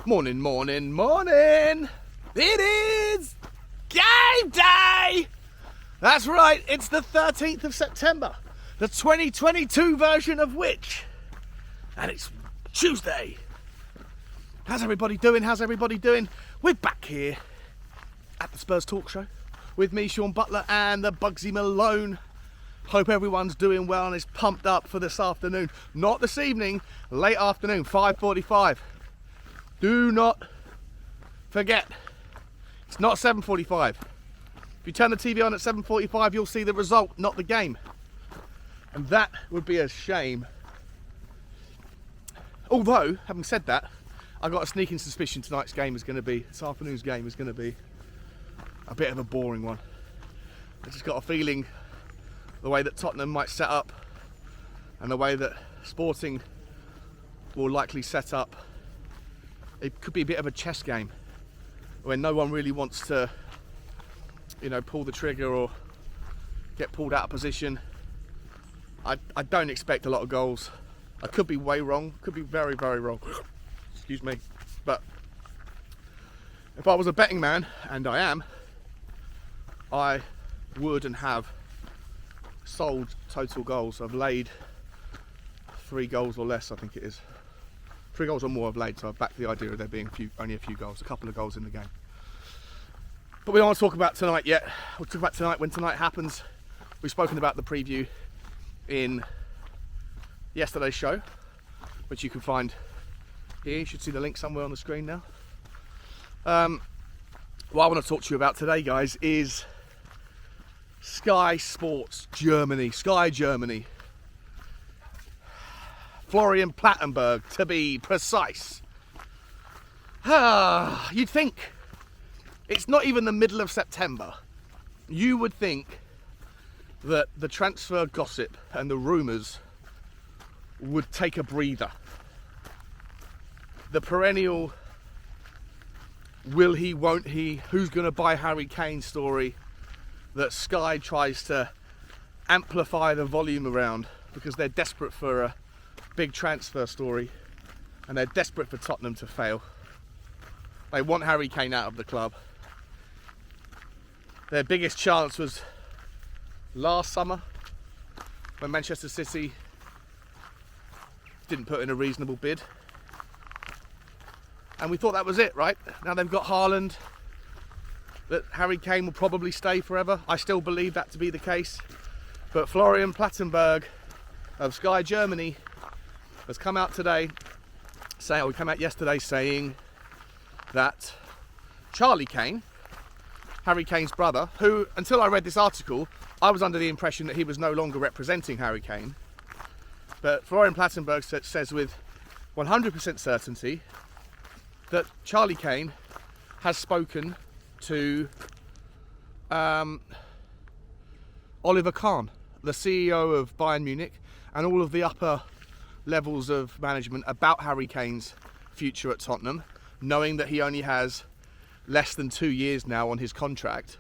Morning, morning, morning! It is game day! That's right, it's the 13th of September, the 2022 version of which, and it's Tuesday. How's everybody doing? We're back here at the Spurs Talk Show with me, Sean Butler, and the Bugsy Malone. Hope everyone's doing well and is pumped up for this afternoon. Not this evening, late afternoon, 5:45. Do not forget, it's not 7:45. If you turn the TV on at 7:45, you'll see the result, not the game. And that would be a shame. Although, having said that, I've got a sneaking suspicion this afternoon's game is going to be a bit of a boring one. I just got a feeling the way that Tottenham might set up and the way that Sporting will likely set up, it could be a bit of a chess game where no one really wants to, pull the trigger or get pulled out of position. I don't expect a lot of goals. I could be way wrong, could be very, very wrong. Excuse me. But if I was a betting man, and I am, I would and have sold total goals. I've laid 3 goals or less, I think it is. 3 goals or more I've laid, so I've backed the idea of there being only a few goals, a couple of goals in the game. But we don't want to talk about tonight yet. We'll talk about tonight when tonight happens. We've spoken about the preview in yesterday's show, which you can find here. You should see the link somewhere on the screen now. What I want to talk to you about today, guys, is Sky Sports Germany, Sky Germany. Florian Plettenberg, to be precise. You'd think, it's not even the middle of September. You would think that the transfer gossip and the rumours would take a breather. The perennial will he, won't he, who's going to buy Harry Kane story that Sky tries to amplify the volume around because they're desperate for a big transfer story and they're desperate for Tottenham to fail. They want Harry Kane out of the club. Their biggest chance was last summer when Manchester City didn't put in a reasonable bid. And we thought that was it, right? Now they've got Haaland, that Harry Kane will probably stay forever. I still believe that to be the case. But Florian Plettenberg of Sky Germany has come out yesterday saying that Charlie Kane, Harry Kane's brother, who, until I read this article, I was under the impression that he was no longer representing Harry Kane. But Florian Plettenberg says with 100% certainty that Charlie Kane has spoken to Oliver Kahn, the CEO of Bayern Munich, and all of the upper levels of management about Harry Kane's future at Tottenham, knowing that he only has less than 2 years now on his contract,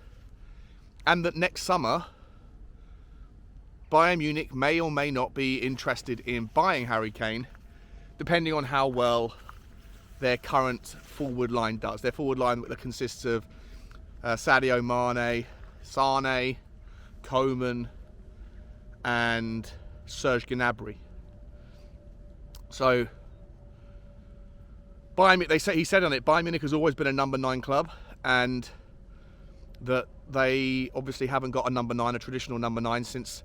and that next summer Bayern Munich may or may not be interested in buying Harry Kane, depending on how well their current forward line does. Their forward line that consists of Sadio Mane, Sane, Coman, and Serge Gnabry. So, he said on it, Bayern Munich has always been a number 9 club, and that they obviously haven't got a traditional number 9 since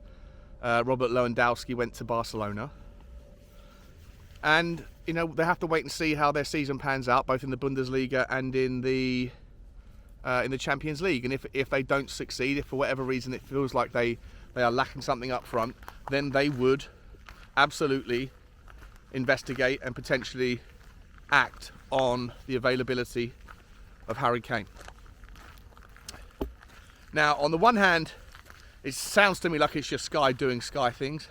Robert Lewandowski went to Barcelona. And they have to wait and see how their season pans out, both in the Bundesliga and in the Champions League. And if they don't succeed, if for whatever reason it feels like they are lacking something up front, then they would absolutely investigate and potentially act on the availability of Harry Kane. Now, on the one hand, it sounds to me like it's just Sky doing Sky things,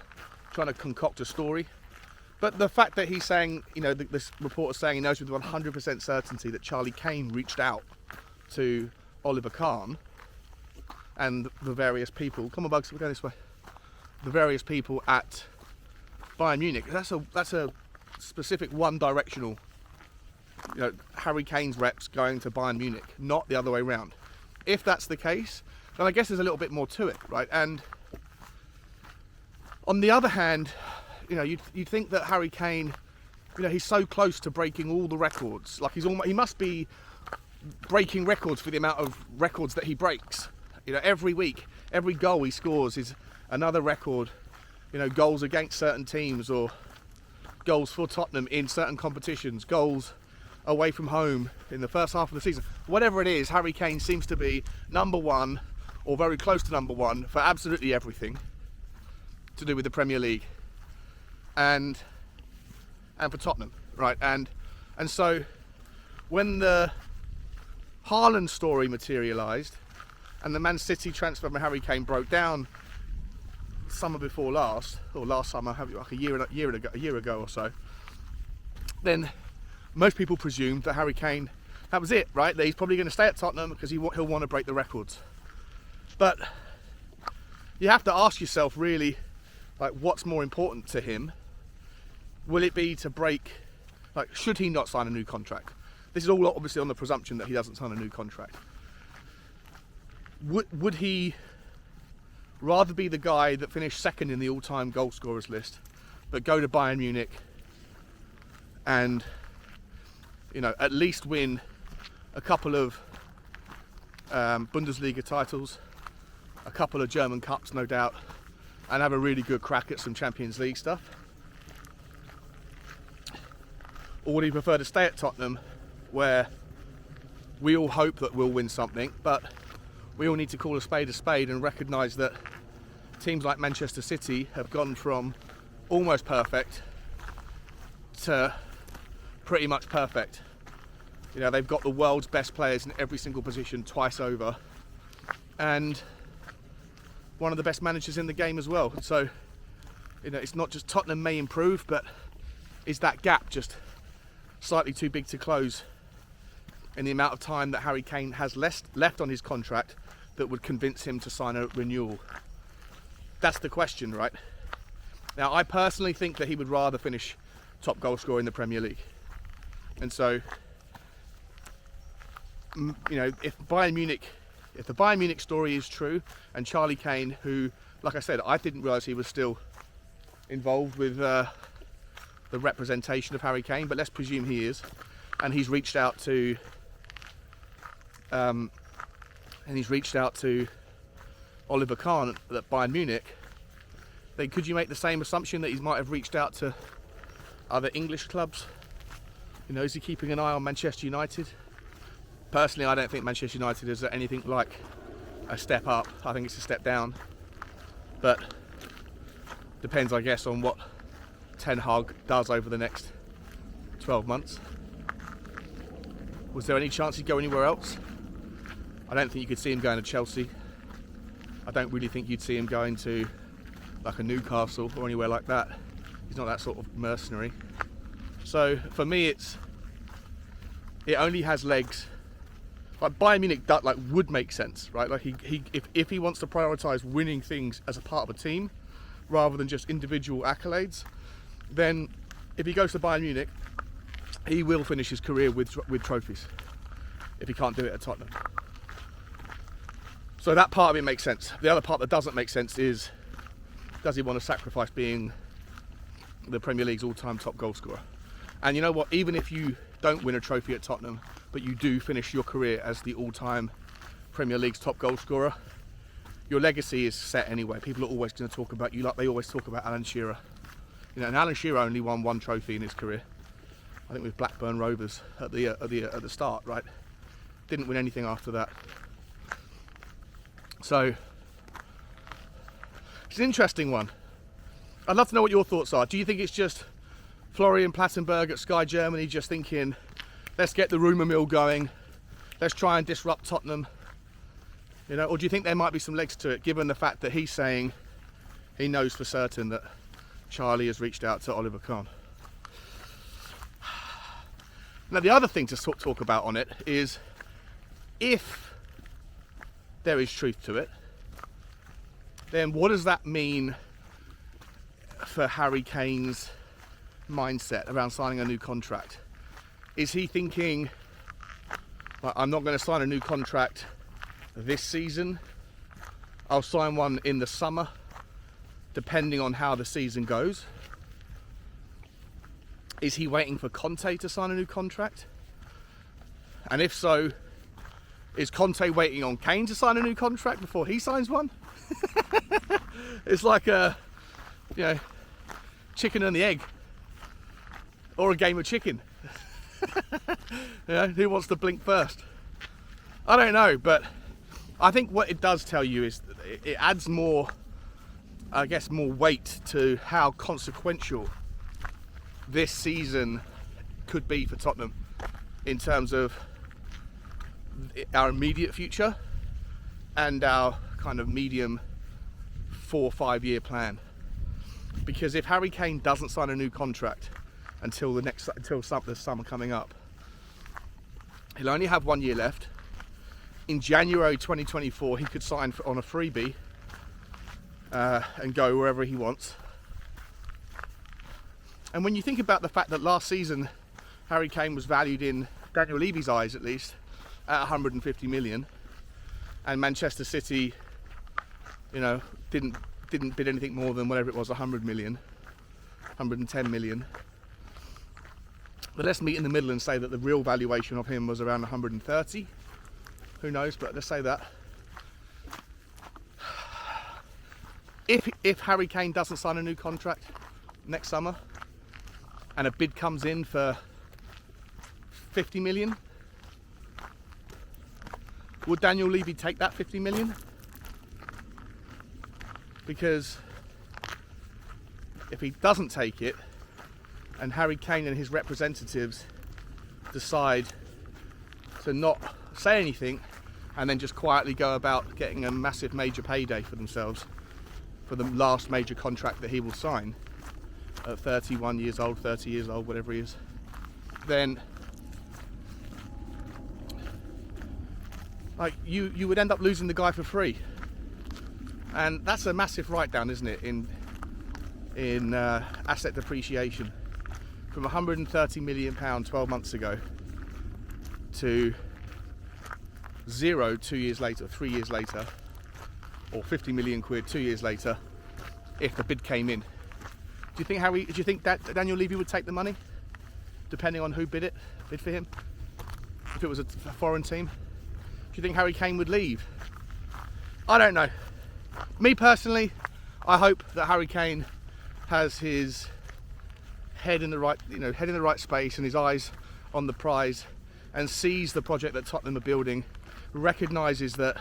trying to concoct a story. But the fact that he's saying, this reporter's saying he knows with 100% certainty that Charlie Kane reached out to Oliver Kahn and the various people, come on Bugs, we're going this way, the various people at Bayern Munich. That's a specific one-directional Harry Kane's reps going to Bayern Munich, not the other way around. If that's the case, then I guess there's a little bit more to it, right? And on the other hand, you'd think that Harry Kane, he's so close to breaking all the records. Like he must be breaking records for the amount of records that he breaks. Every week, every goal he scores is another record. Goals against certain teams, or goals for Tottenham in certain competitions, goals away from home in the first half of the season. Whatever it is, Harry Kane seems to be number one, or very close to number one, for absolutely everything to do with the Premier League and for Tottenham, right? And so when the Haaland story materialised and the Man City transfer from Harry Kane broke down summer before last, or last summer, like a year ago or so, then most people presumed that Harry Kane, that was it, right? That he's probably going to stay at Tottenham because he'll want to break the records. But you have to ask yourself, really, like, what's more important to him? Will it be to break, like, should he not sign a new contract? This is all obviously on the presumption that he doesn't sign a new contract. Would he rather be the guy that finished second in the all-time goal scorers list, but go to Bayern Munich and, at least win a couple of Bundesliga titles, a couple of German Cups, no doubt, and have a really good crack at some Champions League stuff? Or would he prefer to stay at Tottenham, where we all hope that we'll win something, but we all need to call a spade and recognise that teams like Manchester City have gone from almost perfect to pretty much perfect. They've got the world's best players in every single position twice over, and one of the best managers in the game as well. So, it's not just Tottenham may improve, but is that gap just slightly too big to close in the amount of time that Harry Kane has left on his contract that would convince him to sign a renewal? That's the question, right? Now, I personally think that he would rather finish top goal scorer in the Premier League. And so, if the Bayern Munich story is true, and Charlie Kane, who, like I said, I didn't realise he was still involved with the representation of Harry Kane, but let's presume he is, and he's reached out to Oliver Kahn at Bayern Munich, then could you make the same assumption that he might have reached out to other English clubs? Is he keeping an eye on Manchester United? Personally, I don't think Manchester United is anything like a step up. I think it's a step down. But depends, I guess, on what Ten Hag does over the next 12 months. Was there any chance he'd go anywhere else? I don't think you could see him going to Chelsea. I don't really think you'd see him going to like a Newcastle or anywhere like that. He's not that sort of mercenary. So for me, it only has legs. Like Bayern Munich, would make sense, right? Like if he wants to prioritise winning things as a part of a team rather than just individual accolades, then if he goes to Bayern Munich, he will finish his career with trophies if he can't do it at Tottenham. So that part of it makes sense. The other part that doesn't make sense is, does he want to sacrifice being the Premier League's all-time top goal scorer? And you know what, even if you don't win a trophy at Tottenham, but you do finish your career as the all-time Premier League's top goal scorer, your legacy is set anyway. People are always going to talk about you like they always talk about Alan Shearer. And Alan Shearer only won one trophy in his career. I think with Blackburn Rovers at the start, right? Didn't win anything after that. So it's an interesting one. I'd love to know what your thoughts are. Do you think it's just Florian Plettenberg at Sky Germany just thinking, let's get the rumour mill going, let's try and disrupt Tottenham, or do you think there might be some legs to it, given the fact that he's saying he knows for certain that Charlie has reached out to Oliver Kahn? Now, the other thing to talk about on it is, if there is truth to it, then what does that mean for Harry Kane's mindset around signing a new contract? Is he thinking, I'm not going to sign a new contract this season, I'll sign one in the summer, depending on how the season goes? Is he waiting for Conte to sign a new contract? And if so, is Conte waiting on Kane to sign a new contract before he signs one? It's like a, chicken and the egg, or a game of chicken. Who wants to blink first? I don't know, but I think what it does tell you is it adds more, more weight to how consequential this season could be for Tottenham in terms of our immediate future and our kind of medium 4 or 5 year plan. Because if Harry Kane doesn't sign a new contract until the summer coming up, he'll only have 1 year left. In January 2024, he could sign on a freebie and go wherever he wants. And when you think about the fact that last season Harry Kane was valued, in Daniel Levy's eyes at least, at 150 million, and Manchester City, didn't bid anything more than whatever it was, 100 million, 110 million. But let's meet in the middle and say that the real valuation of him was around 130. Who knows, but let's say that. If Harry Kane doesn't sign a new contract next summer and a bid comes in for 50 million, would Daniel Levy take that 50 million? Because if he doesn't take it, and Harry Kane and his representatives decide to not say anything and then just quietly go about getting a massive major payday for themselves for the last major contract that he will sign at 31 years old, 30 years old, whatever he is, then you would end up losing the guy for free. And that's a massive write-down, isn't it, in asset depreciation, from 130 million pound 12 months ago to zero 2 years later, 3 years later, or 50 million quid 2 years later, if the bid came in. Do you think that Daniel Levy would take the money, depending on who bid for him? If it was a foreign team, do you think Harry Kane would leave? I don't know. Me personally, I hope that Harry Kane has his head in the right space and his eyes on the prize, and sees the project that Tottenham are building, recognises that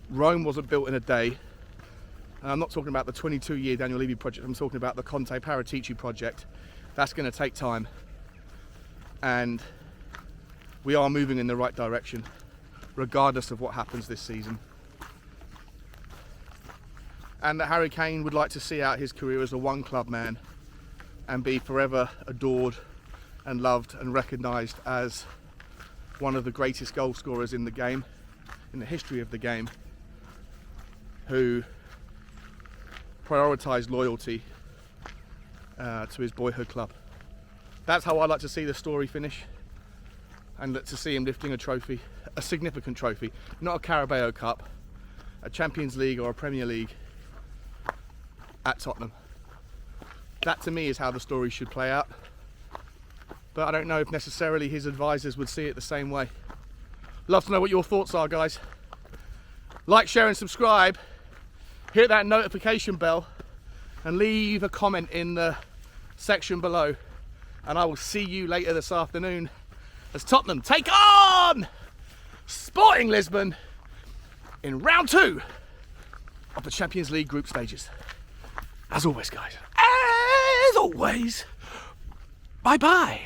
Rome wasn't built in a day. And I'm not talking about the 22-year Daniel Levy project, I'm talking about the Conte Paratici project. That's going to take time, and we are moving in the right direction regardless of what happens this season. And that Harry Kane would like to see out his career as a one club man and be forever adored and loved and recognised as one of the greatest goal scorers in the game, in the history of the game, who prioritised loyalty to his boyhood club. That's how I'd like to see the story finish, and to see him lifting a trophy, a significant trophy, not a Carabao Cup, a Champions League or a Premier League at Tottenham. That to me is how the story should play out, but I don't know if necessarily his advisors would see it the same way. Love to know what your thoughts are, guys. Like, share and subscribe, hit that notification bell, and leave a comment in the section below, and I will see you later this afternoon as Tottenham take on Sporting Lisbon in round 2 of the Champions League group stages. As always, guys, bye bye.